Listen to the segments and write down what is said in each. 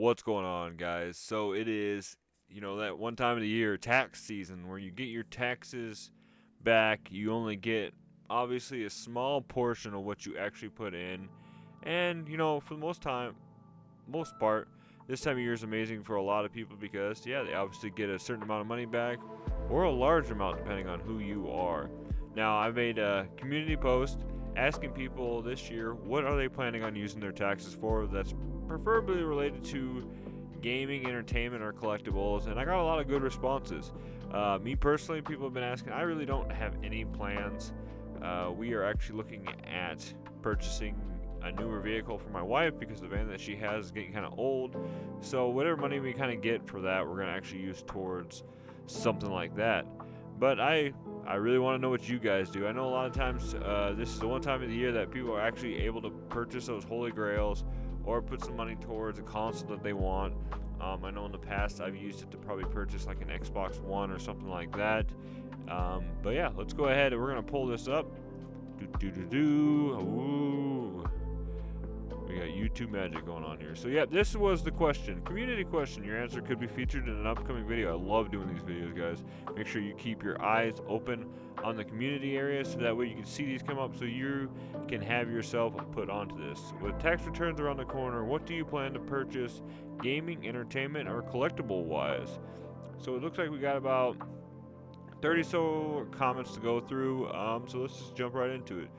What's going on, guys? So it is, that one time of the year, tax season, where you get your taxes back. You only get, obviously, a small portion of what you actually put in. And, for the most part, this time of year is amazing for a lot of people because, yeah, they obviously get a certain amount of money back or a large amount depending on who you are. Now, I made a community post asking people this year what are they planning on using their taxes for that's preferably related to gaming, entertainment, or collectibles, and I got a lot of good responses. Me personally, people have been asking. I really don't have any plans. We are actually looking at purchasing a newer vehicle for my wife because the van that she has is getting kind of old. So whatever money we kind of get for that, we're gonna actually use towards something like that. But I really want to know what you guys do. I know a lot of times this is the one time of the year that people are actually able to purchase those holy grails or put some money towards a console that they want. I know in the past I've used it to probably purchase like an Xbox One or something like that. But yeah, let's go ahead and we're gonna pull this up. Do do do do. Ooh. We got YouTube magic going on here. So yeah, this was the question. Community question. Your answer could be featured in an upcoming video. I love doing these videos, guys. Make sure you keep your eyes open on the community area so that way you can see these come up so you can have yourself put onto this. With tax returns around the corner, what do you plan to purchase gaming, entertainment, or collectible wise? So it looks like we got about 30 so comments to go through. So let's just jump right into it.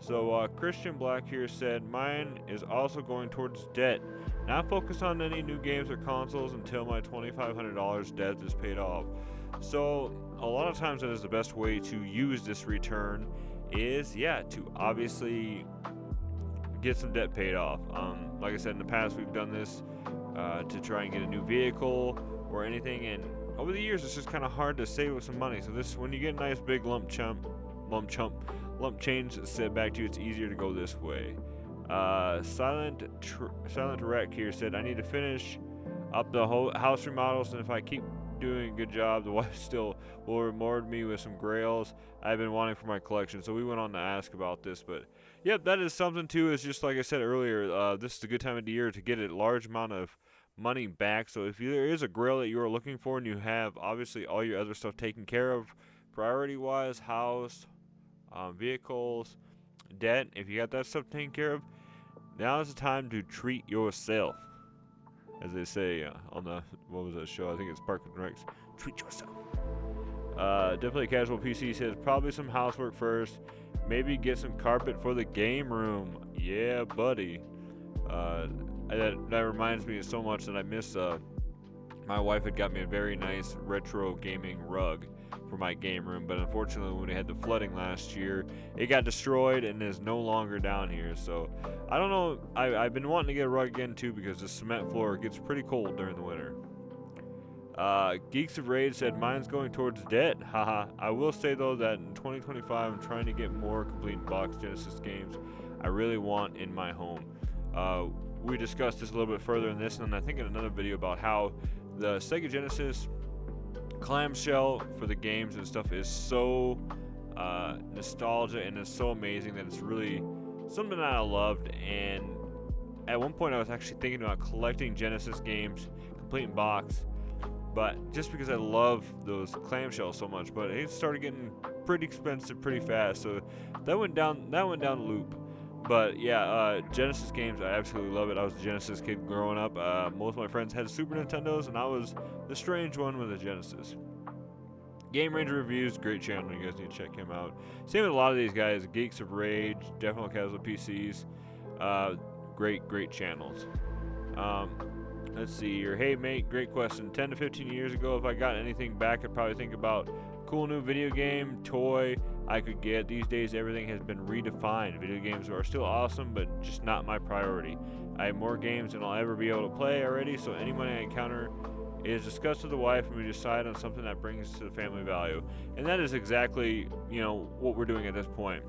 So Christian Black here said, mine is also going towards debt. Not focused on any new games or consoles until my $2,500 debt is paid off. So a lot of times that is the best way to use this return is, yeah, to obviously get some debt paid off. Like I said in the past, we've done this to try and get a new vehicle or anything, and over the years it's just kind of hard to save up some money. So this, when you get a nice big lump change said back to you, it's easier to go this way. Silent Wreck here said, I need to finish up the whole house remodels, and if I keep doing a good job, the wife still will reward me with some grails I've been wanting for my collection. So we went on to ask about this, but yep, that is something too. Is just like I said earlier, this is a good time of the year to get a large amount of money back. So if there is a grail that you are looking for and you have obviously all your other stuff taken care of, priority wise, house, vehicles, debt, if you got that stuff taken care of, now is the time to treat yourself. As they say on the, what was that show? I think it's Park and Recs. Treat yourself. Definitely Casual PC says, probably some housework first. Maybe get some carpet for the game room. Yeah, buddy. That reminds me of so much that I miss. My wife had got me a very nice retro gaming rug for my game room, but unfortunately when we had the flooding last year, it got destroyed and is no longer down here. So I don't know, I've been wanting to get a rug again too because the cement floor gets pretty cold during the winter. Geeks of Raid said, mine's going towards debt. Haha. I will say though that in 2025 I'm trying to get more complete box Genesis games I really want in my home. We discussed this a little bit further in this, and I think in another video, about how the Sega Genesis clamshell for the games and stuff is so nostalgia, and it's so amazing that it's really something that I loved. And at one point I was actually thinking about collecting Genesis games complete in box, but just because I love those clamshells so much. But it started getting pretty expensive pretty fast, so that went down the loop. But yeah, Genesis games, I absolutely love it. I was a Genesis kid growing up. Most of my friends had Super Nintendos, and I was the strange one with a Genesis. Game Ranger Reviews, great channel. You guys need to check him out. Same with a lot of these guys. Geeks of Rage, Definitely Casual PCs. Great channels. Let's see here. Hey, mate, great question. 10 to 15 years ago, if I got anything back, I'd probably think about cool new video game, toy I could get. These days, everything has been redefined. Video games are still awesome, but just not my priority. I have more games than I'll ever be able to play already, so any money I encounter is discussed with the wife, and we decide on something that brings to the family value. And that is exactly, what we're doing at this point.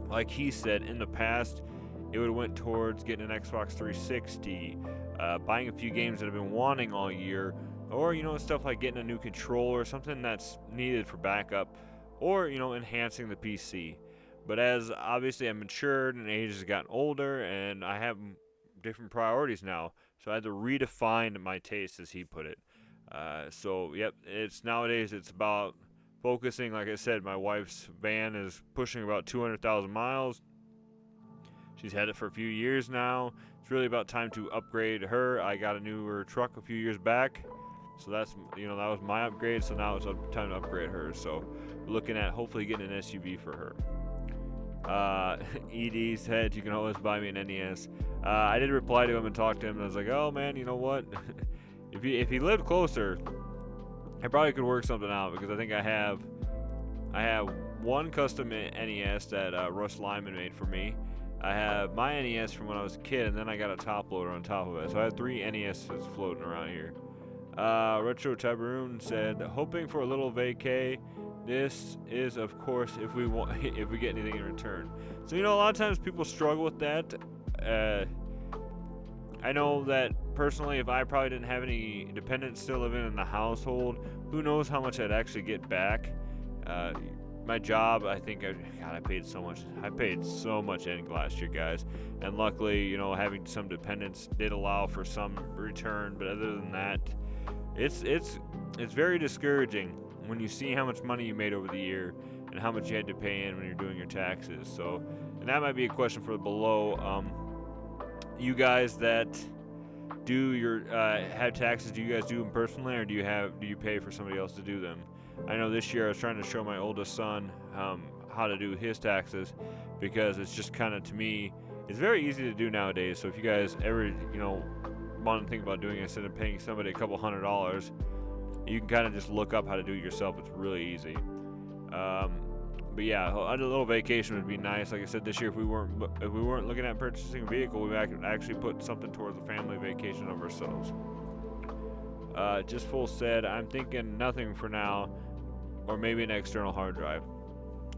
Like he said, in the past, it would have went towards getting an Xbox 360, buying a few games that I've been wanting all year, or stuff like getting a new controller, something that's needed for backup, or enhancing the PC. But as obviously I've matured and age has gotten older, and I have different priorities now. So I had to redefine my taste, as he put it. So yep, nowadays it's about focusing. Like I said, my wife's van is pushing about 200,000 miles. She's had it for a few years now. It's really about time to upgrade her. I got a newer truck a few years back, so that was my upgrade. So now it's time to upgrade her. So we're looking at hopefully getting an SUV for her. ED said you can always buy me an NES. I did reply to him and talk to him, and I was like, oh man, you know what? if he lived closer, I probably could work something out, because I think I have one custom NES that Russ Lyman made for me. I have my NES from when I was a kid, and then I got a top loader on top of it. So I have 3 NESs floating around here. Retro Tabaroon said, hoping for a little vacay. This is, of course, if we get anything in return. So, a lot of times people struggle with that. I know that personally, if I probably didn't have any dependents still living in the household, who knows how much I'd actually get back. My job, I think, I paid so much. I paid so much in last year, guys. And luckily, having some dependents did allow for some return. But other than that, it's very discouraging when you see how much money you made over the year and how much you had to pay in when you're doing your taxes. So, and that might be a question for below. You guys that do your have taxes, do you guys do them personally, or do you pay for somebody else to do them? I know this year I was trying to show my oldest son how to do his taxes, because it's just kind of, to me, it's very easy to do nowadays. So if you guys ever want to think about doing it instead of paying somebody a couple $100s, you can kind of just look up how to do it yourself. It's really easy. But yeah, a little vacation would be nice. Like I said, this year if we weren't looking at purchasing a vehicle, we would actually put something towards a family vacation of ourselves. Just Full said, I'm thinking nothing for now, or maybe an external hard drive.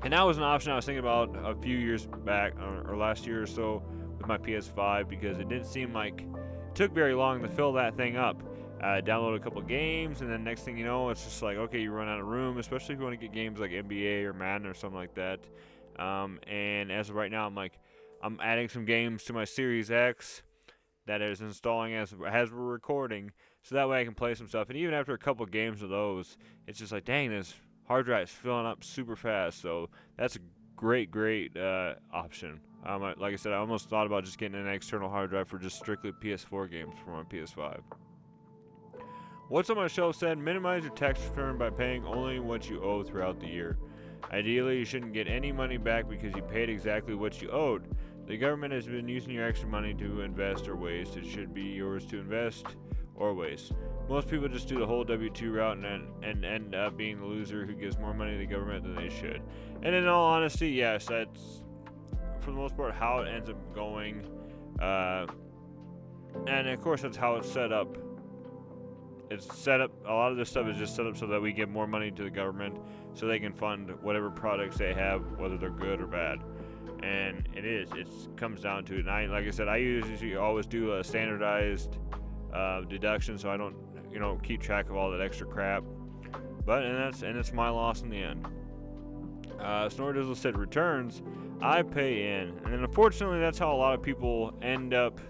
And that was an option I was thinking about a few years back, or last year or so, with my PS5, because it didn't seem like it took very long to fill that thing up. Download a couple games, and then next thing you know, it's just like, okay, you run out of room, especially if you want to get games like NBA or Madden or something like that. And as of right now, I'm adding some games to my Series X that is installing as we're recording, so that way I can play some stuff. And even after a couple games of those, it's just like, dang, this hard drive is filling up super fast. So that's a great option. Like I said, I almost thought about just getting an external hard drive for just strictly PS4 games for my PS5. What's on my shelf said, minimize your tax return by paying only what you owe throughout the year. Ideally, you shouldn't get any money back because you paid exactly what you owed. The government has been using your extra money to invest or waste. It should be yours to invest or waste. Most people just do the whole W-2 route and end up being the loser who gives more money to the government than they should. And in all honesty, yes, that's for the most part how it ends up going. And of course, that's how it's set up. It's set up, a lot of this stuff is just set up so that we give more money to the government so they can fund whatever products they have, whether they're good or bad. And it comes down to it. And like I said, I usually always do a standardized deduction, so I don't, keep track of all that extra crap. But, and it's my loss in the end. Snordizzle said returns, I pay in. And then unfortunately, that's how a lot of people end up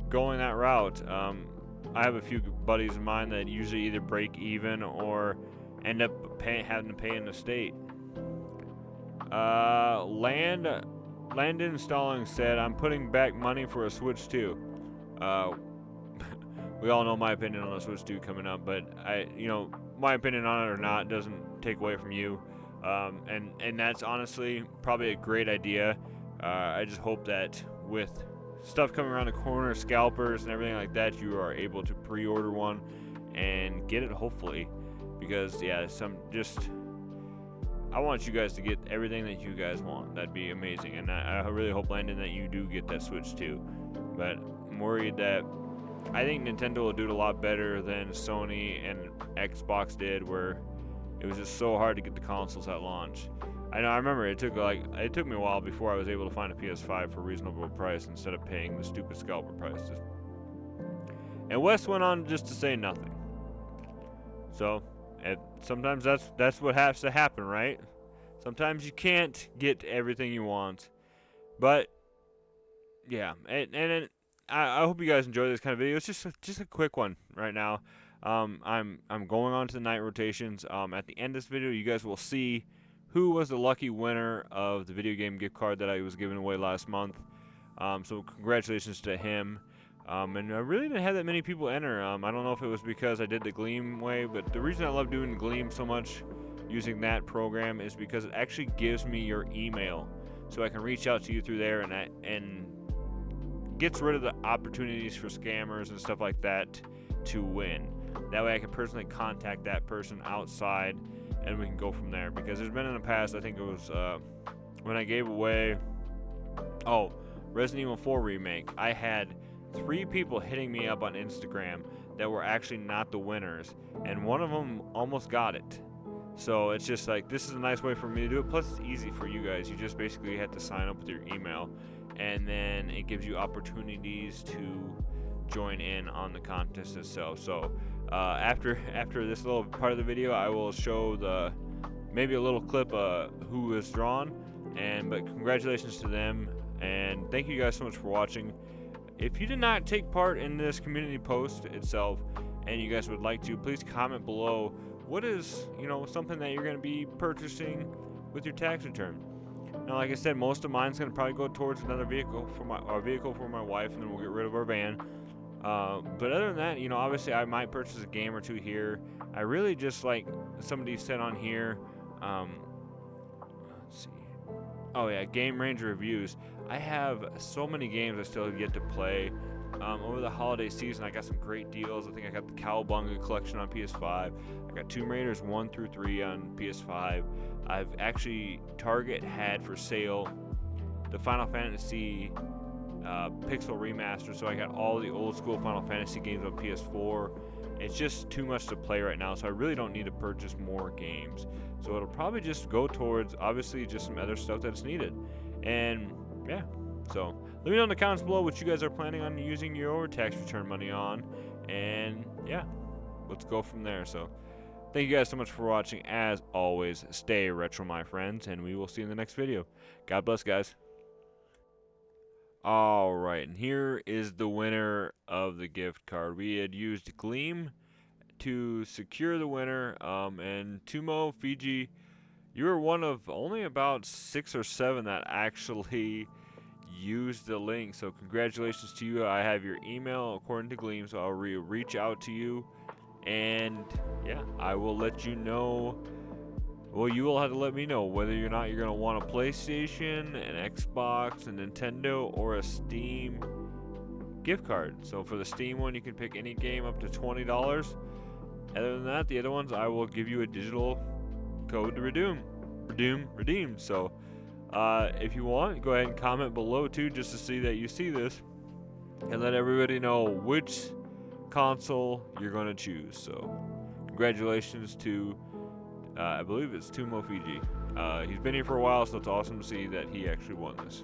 going that route. I have a few buddies of mine that usually either break even or end up having to pay in the state. Land installing said, I'm putting back money for a Switch 2. We all know my opinion on the Switch 2 coming up, but my opinion on it or not doesn't take away from you. And that's honestly probably a great idea. I just hope that with stuff coming around the corner, scalpers and everything like that, you are able to pre-order one and get it, hopefully, because I want you guys to get everything that you guys want. That'd be amazing, and I really hope, Landon, that you do get that Switch too. But I'm worried that I think Nintendo will do it a lot better than Sony and Xbox did, where it was just so hard to get the consoles at launch. I remember it took me a while before I was able to find a PS5 for a reasonable price instead of paying the stupid scalper prices. And Wes went on just to say nothing. So, sometimes that's what has to happen, right? Sometimes you can't get everything you want. But yeah, and I hope you guys enjoy this kind of video. It's just a quick one right now. I'm going on to the night rotations. At the end of this video, you guys will see who was the lucky winner of the video game gift card that I was giving away last month. So congratulations to him. And I really didn't have that many people enter. I don't know if it was because I did the Gleam way, but the reason I love doing Gleam so much using that program is because it actually gives me your email, so I can reach out to you through there, and gets rid of the opportunities for scammers and stuff like that to win. That way I can personally contact that person outside, and we can go from there. Because there's been in the past, I think it was when I gave away Resident Evil 4 Remake, I had 3 people hitting me up on Instagram that were actually not the winners, and one of them almost got it. So it's just like, this is a nice way for me to do it. Plus it's easy for you guys. You just basically have to sign up with your email, and then it gives you opportunities to join in on the contest itself. So after this little part of the video, I will show maybe a little clip who was drawn, but congratulations to them, and thank you guys so much for watching. If you did not take part in this community post itself, and you guys would like to, please comment below what is, something that you're going to be purchasing with your tax return. Now, like I said, most of mine's going to probably go towards another vehicle for my wife, and then we'll get rid of our van. But other than that, obviously I might purchase a game or two here. I really just, like somebody said on here, let's see. Oh yeah, Game Ranger reviews. I have so many games I still have yet to play. Over the holiday season, I got some great deals. I think I got the Cowabunga collection on PS5. I got Tomb Raiders 1 through 3 on PS5. I've actually, Target had for sale the Final Fantasy Pixel Remaster, so I got all the old school Final Fantasy games on PS4. It's just too much to play right now, so I really don't need to purchase more games. So it'll probably just go towards, obviously, just some other stuff that's needed. And yeah, so let me know in the comments below what you guys are planning on using your tax return money on, and yeah, let's go from there. So thank you guys so much for watching. As always, stay retro, my friends, and we will see you in the next video. God bless, guys. Alright, and here is the winner of the gift card. We had used Gleam to secure the winner, and Tumo Fiji, you were one of only about 6 or 7 that actually used the link, so congratulations to you. I have your email according to Gleam, so I'll reach out to you, and yeah, I will let you know. Well, you will have to let me know whether or not you're going to want a PlayStation, an Xbox, a Nintendo, or a Steam gift card. So for the Steam one, you can pick any game up to $20. Other than that, the other ones, I will give you a digital code to redeem. So if you want, go ahead and comment below too, just to see that you see this, and let everybody know which console you're going to choose. So congratulations to I believe it's Tumo Fiji. He's been here for a while, so it's awesome to see that he actually won this.